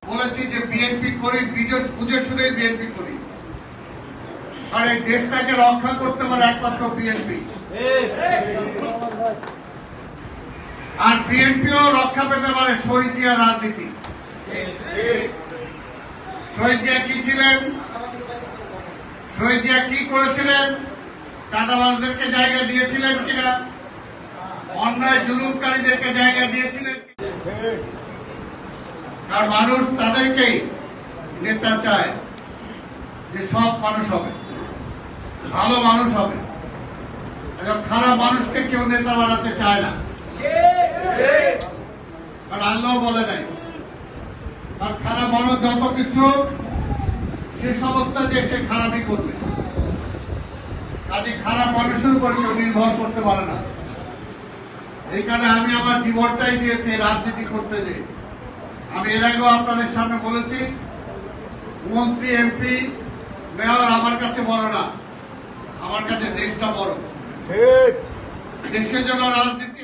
বলেছি যে বিএনপি করি, বুঝে শুনে বিএনপি করি, আর এই দেশটাকে রক্ষা করতে পারে একমাত্র বিএনপি। আর বিএনপিও রক্ষা পেতে পারে শহীদ জিয়ার রাজনীতি। শহীদ জিয়া কি ছিলেন, শহীদ জিয়া কি করেছিলেন, চাঁদাবাজদেরকে জায়গা দিয়েছিলেন কিনা, অন্যায় জুলুমকারীদেরকে জায়গা দিয়েছিলেন। আর মানুষ তাদেরকেই নেতা চায় যে সব মানুষ হবে, ভালো মানুষ হবে, খারাপ মানুষকে কেউ নেতা বানাতে চায় না। কারণ আল্লাহ বলে নাই আর খারাপ মানুষ যত কিছু সে সমস্ত যে সে খারাপই করবে। কাজে খারাপ মানুষের উপর কেউ নির্ভর করতে পারে না। এই কারণে আমি আমার জীবনটাই দিয়েছি রাজনীতি করতে যে। আমি এর আগেও আপনাদের সামনে বলেছি, মন্ত্রী, এমপি, মেয়র আমার কাছে বড় না, আমার কাছে দেশটা বড়। দেশের জন্য রাজনীতি